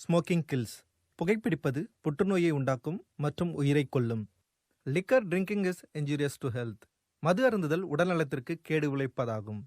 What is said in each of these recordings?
Smoking kills. புகைப்பிடிப்பது புற்றுநோயை உண்டாக்கும் மற்றும் உயிரைக் கொல்லும். Liquor drinking is injurious to health. மது அருந்துதல் உடல்நலத்திற்கு கேடு விளைவிப்பதாகும்.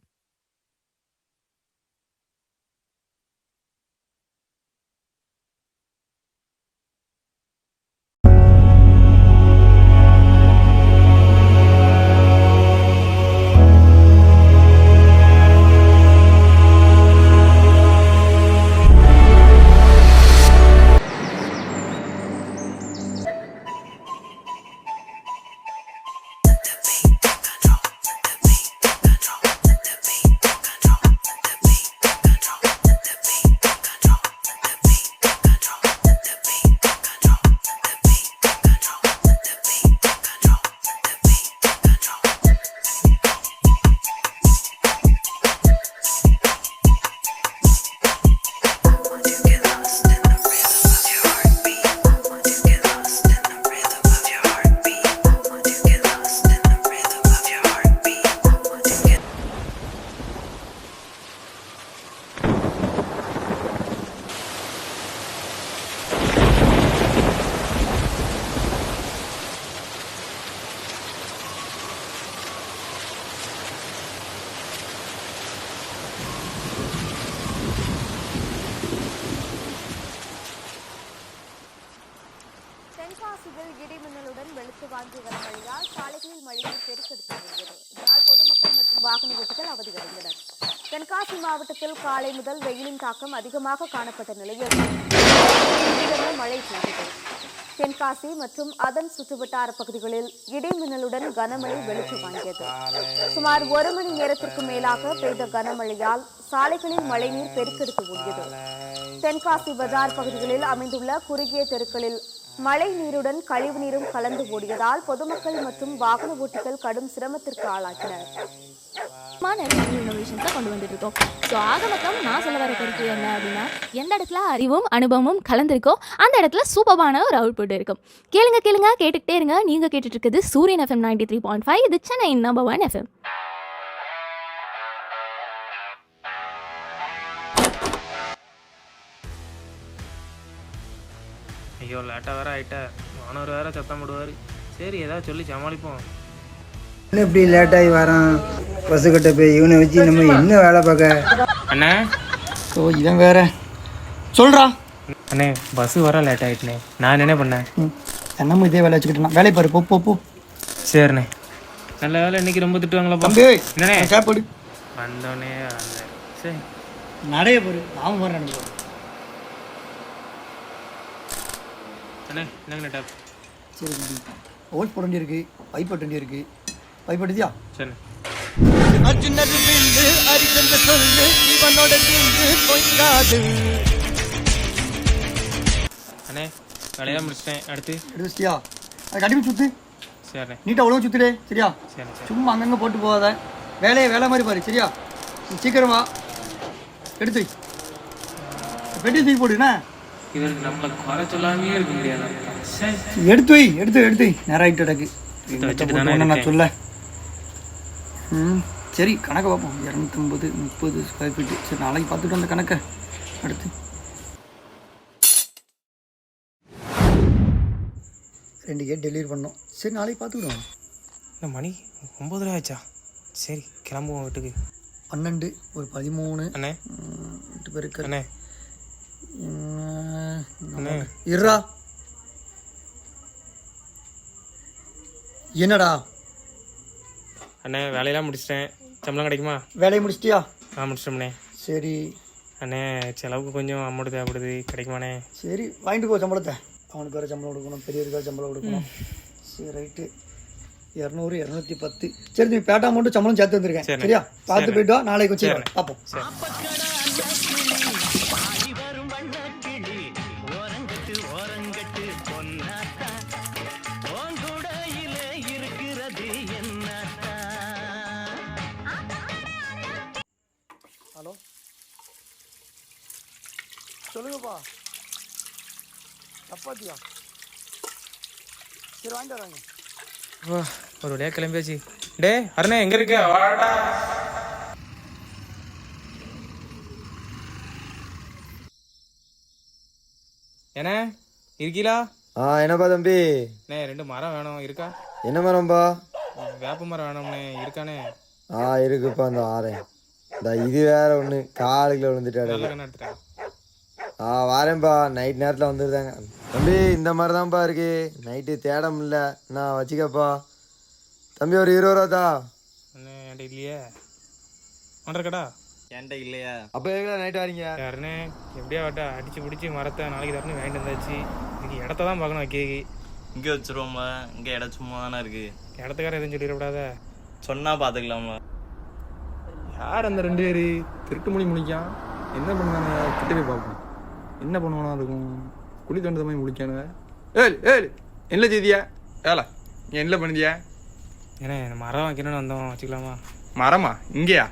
தென்காசியில் இடிமின்னலுடன் வெளுத்து வாங்கிய கனமழையால் சாலைகளில் மழைநீர் பெருக்கெடுத்து வருகிறது. இதனால் பொதுமக்கள் மற்றும் வாகன ஓட்டிகள் அவதியடைந்தனர். தென்காசி மாவட்டத்தில் காலை முதல் வெயிலின் தாக்கம் அதிகமாக காணப்பட்ட நிலையில் மழை பெய்தது. தென்காசி மற்றும் அதன் சுற்றுவட்டார பகுதிகளில் இடிமின்னலுடன் கனமழை வெளுத்து வாங்கியது. சுமார் 1 மணி நேரத்திற்கு மேலாக பெய்த கனமழையால் சாலைகளில் மழைநீர் பெருக்கெடுத்து ஓடியது. தென்காசி பஜார் பகுதிகளில் அமைந்துள்ள குறுகிய தெருக்களில் மழை நீருடன் கழிவு நீரும் கலந்து ஓடியதால் பொதுமக்கள் மற்றும் வாகன ஓட்டிகள் கடும் சிரமத்திற்கு ஆளாக்கினர். கொண்டு வந்துட்டு இருக்கோம். ஸோ ஆக மொத்தம் நான் சொல்ல வர கருத்து என்ன அப்படின்னா, எந்த இடத்துல அறிவும் அனுபவமும் கலந்திருக்கோ அந்த இடத்துல சூப்பரான ஒரு அவுட்புட் இருக்கும். கேளுங்க கேட்டுக்கிட்டே இருங்க. நீங்க கேட்டுட்டு இருக்குது சூரியன் FM 93.5. இது சென்னை நம்பர் 1 FM. ஐயோ லேட்டாக வேறு ஆகிட்டா, மாணவர் வேறு சத்தம் போடுவார். சரி ஏதாவது சொல்லி சமாளிப்போம். என்ன இப்படி லேட்டாகி வரான் பஸ்ஸுக்கிட்ட போய் இவனை வச்சு நம்ம என்ன வேலை பார்க்க அண்ணே? ஓ இவன் வேற சொல்கிறா அண்ணே பஸ்ஸு வர லேட் ஆகிட்டுண்ணே. நான் என்ன பண்ணேன்? என்னமோ இதே வேலை வச்சுக்கிட்டேன். வேலை பாரு போ. சரிண்ணே. நல்ல வேலை இன்னைக்கு ரொம்ப திட்டுவாங்களா தம்பி? என்னண்ணே சாப்பாடு வந்தோடனே சரி நிறைய போரு நாம மாதிரி நடந்து அண்ணே என்னங்கண்ணே டேப்? சரி தம்பி, ஓல்ஸ் போட வேண்டியிருக்கு, பைப் போட வேண்டியிருக்கு. பைப் போட்டுதியா? சரி. அண்ணே வேலையெல்லாம் முடிச்சிட்டேன். அடுத்து எடுத்துட்டியா? அதை கண்டிப்பாக சுற்று. சரிண்ணே. நீட்டாக அவ்வளோ சுற்றுடே சரியா? சரி சரி. சும்மா அங்கங்கே போட்டு போகாத. வேலை மாதிரி பாரு சரியா? சீக்கிரமா எடுத்து பெட்டி தூக்கி போடுண்ணே. இவருக்கு நம்மளை குறை சொல்லாமே இருக்க முடியாது. எடுத்து வை நேரம் ஆகிட்டு கிடக்கு. நான் சொல்ல சரி கணக்கை பார்ப்போம். 250 ஸ்கொயர் ஃபீட்டு. சரி நாளைக்கு பார்த்துட்டு அந்த கணக்கை அடுத்து 2 கேட் டெலிவரி பண்ணோம். சரி நாளைக்கு பார்த்துக்கிடுவோம். இந்த மணி 9 ஆச்சா? சரி கிளம்புவோம் வீட்டுக்கு. 12 ஒரு 13 அண்ணே 8 பேருக்கு அண்ணே இருடா. என்னடா அண்ணே வேலையெல்லாம் முடிச்சிட்டேன். சம்பளம் கிடைக்குமா? வேலையை முடிச்சிட்டியா? முடிச்சிட்டோம்ண்ணே. சரி அண்ணே செலவுக்கு கொஞ்சம் அமௌண்ட் தேவைப்படுது, கிடைக்குமாண்ணே? சரி வாங்கிட்டு போ சம்பளத்தை. அவனுக்கு வேறு சம்பளம் கொடுக்கணும், பெரியவருக்கு வேறு சம்பளம் கொடுக்கணும். சரி ரைட்டு 200 210. சரி நீ பேட்டா அமௌண்ட்டு சம்பளம் சேர்த்து வந்துருக்கேன் சரியா? பார்த்து போயிட்டு வா, நாளைக்கு வச்சு பார்ப்போம். ஹலோ சொல்லுங்கப்பா. சப்பாத்தியா? சரி வாங்கிட்டு வராங்க. ஒரு வழியாக கிளம்பியாச்சு. டே அருணே எங்கே இருக்க? வாடா. என்ன இருக்கீங்களா? என்னப்பா தம்பி? அண்ணே 2 மரம் வேணும், இருக்கா? என்ன மரம்பா? வேப்ப மரம் வேணும்ண்ணே, இருக்கானே? இருக்குப்பா, இந்த வாரேன். இந்த இது வேற ஒன்று காலுக்குள்ள விழுந்துட்டாரு. நல்ல கண்ணு எடுத்துட்டேன். வாரேன்ப்பா, நைட் நேரத்தில் வந்துருந்தாங்க தம்பி. இந்த மாதிரி தான்ப்பா இருக்கு, நைட்டு தேட முடியல. நான் வச்சுக்கப்பா தம்பி, ஒரு 20 ரூபா தான். அண்ணே என்கிட்ட இல்லையே. ஒன்றரைக்கடா என்கிட்ட இல்லையா? அப்போ எவ்வளோ நைட்டு வரீங்க? யாருண்ணே எப்படியா வாட்டா அடிச்சு பிடிச்சி மரத்தை நாளைக்கு தரணும் வாங்கிட்டு வந்தாச்சு. இதுக்கு இடத்த தான் பார்க்கணும். வைக்கி இங்கே வச்சிருவோம்ல, இங்கே இடம் சும்மா தானே இருக்கு. இடத்துக்கார எதுவும் சொல்லிடக்கூடாத. சொன்னா பார்த்துக்கலாம்ல. யார் அந்த 2 பேர்? திருட்டு மொழி முடிக்கான். என்ன பண்ணுவாங்க? கிட்ட போய் பார்ப்போம். என்ன பண்ணுவானா இருக்கும்? குழி தோண்டத மாதிரி முடிக்கானுங்க. என்ன செய்தியா? ஏலா நீ என்ன பண்ணிதியா? ஏன்னா இந்த மரம் வைக்கணும்னு வந்தோம், வச்சுக்கலாமா? மரமா? இங்கேயா?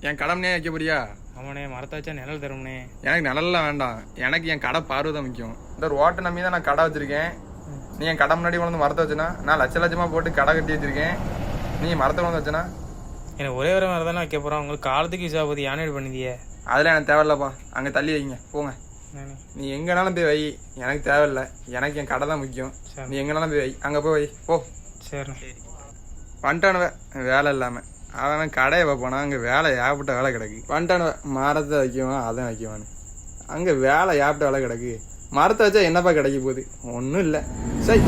என் கடமைனே வைக்க போறியா? ஆமாண்ணே, மரத்தை வச்சா நிழல் தரும்ண்ணே. எனக்கு நிழல்லாம் வேண்டாம், எனக்கு என் கடை பார்வை தான் முக்கியம். இந்த ரோட்டை நம்பி தான் நான் கடை வச்சிருக்கேன். நீ என் கடை முன்னாடி கொண்டு மரத்தை வச்சுனா, நான் லட்சமாக போட்டு கடை கட்டி வச்சிருக்கேன். நீ மரத்தை கொண்டு வச்சுனா எனக்கு ஒரே ஒரு மரம் தானே வைக்க போகிறோம். உங்களுக்கு காலத்துக்கு யூஸ் ஆகுது, யானை பண்ணிதியே. அதெல்லாம் எனக்கு தேவையில்லப்பா, அங்கே தள்ளி வைங்க போங்க. நீ எங்கனாலும் போய் வை, எனக்கு தேவையில்லை. எனக்கு என் கடை தான் முக்கியம். நீ எங்கனாலும் போய் வை, அங்கே போய் வை போ. சரிண்ணே. வந்துட்டானுவ வேலை இல்லாமல். அவன் கடையை வைப்பானா, அங்கே வேலை ஏகப்பட்ட வேலை கிடக்கு. வந்துட்டானுவ மரத்தை வைக்குவான், அதான் வைக்குவான்னு. அங்கே வேலை ஏகப்பட்ட வேலை கிடக்கு. மரத்தை வச்சா என்னப்பா கிடைக்க போகுது? ஒன்றும் இல்லை. சரி,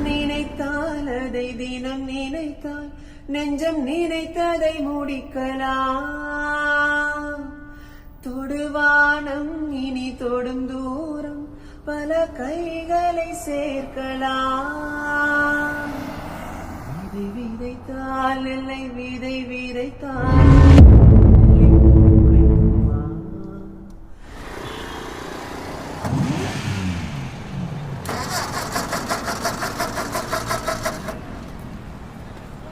நினைத்தால் அதை தினம் நினைத்தால் நெஞ்சம் நினைத்ததை முடிக்கலாம். தொடுவானம் இனி தொடும் தூரம் பல கைகளை சேர்க்கலாம். விதை விதைத்தால் இல்லை, விதை விதைத்தால்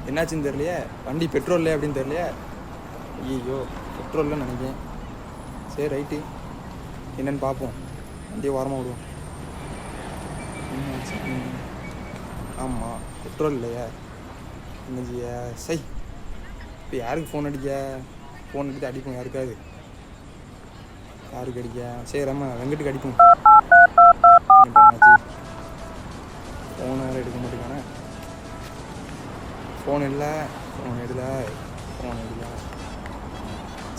என்னாச்சுன்னு தெரியலையே. வண்டி பெட்ரோல் இல்லையா அப்படின்னு தெரியலையே. ஐயோ, பெட்ரோல்ல நினைக்கிறேன். சரி ரைட்டு, என்னன்னு பார்ப்போம். வண்டியை ஓரமாக விடுவோம். ஆமாம், பெட்ரோல் இல்லையா? என்ன செய்ய? சை, இப்போ யாருக்கு ஃபோன் அடிக்க? ஃபோன் எடுத்து அடிப்போம். யாருக்காது? யாருக்கு அடிக்க? சரி அம்மா வெங்கட்டுக்கு அடிப்போம். ஃபோன் வேறு எடுக்க மாட்டேங்கானே. ஃபோன் இல்லை, ஃபோன் எடுல.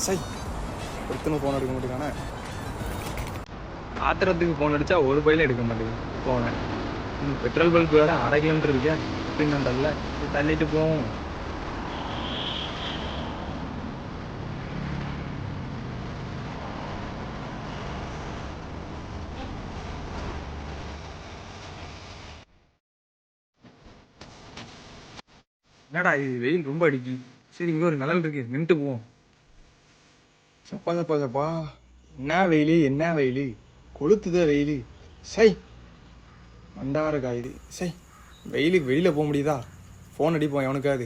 சை, ஒருத்தனும் ஃபோன் எடுக்க மாட்டேங்கானே. ஆத்திரத்துக்கு ஃபோன் அடித்தா ஒரு பையில எடுக்க மாட்டேங்குது ஃபோனை. பெட்ரோல் பல்க் வேறு 1/2 கிலோமீட்டர் இருக்கா? அப்படின்னு தள்ள தள்ளிட்டு போவோம். என்னடா இது, வெயில் ரொம்ப அடிக்கு. சரி, இங்கே ஒரு நிழல் இருக்கு, நின்றுட்டு போவோம். சப்பா என்ன வெயில் கொளுத்துத வெயில். சை, மண்டார காயுது. சை, வெயிலுக்கு வெளியில் போக முடியுதா? ஃபோன் அடிப்போம் எவனுக்காது.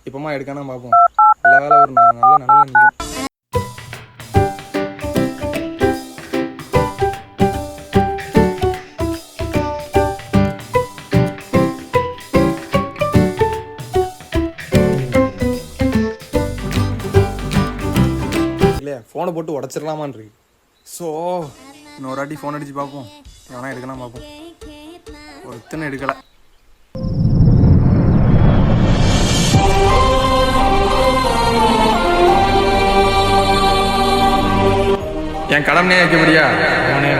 இப்போமா எடுக்கானா பார்ப்போம். நல்ல வேலை ஒரு நல்ல நிழல்ல நிற்கும். ஃபோனை போட்டு உடச்சிடலாமான் இருக்கு. ஸோ இன்னொரு வாட்டி ஃபோன் அடித்து பார்ப்போம், எவனா எடுக்கலாம் பார்ப்போம். ஒருத்தனை எடுக்கலை. என் கடமையே வைக்க முடியா?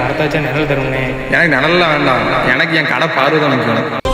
மரத்தை வச்சா நிழல் தரும்ண்ணே. எனக்கு நிழல்லாம் வேண்டாம், எனக்கு என் கடை பார்வை தான் முக்கியம்.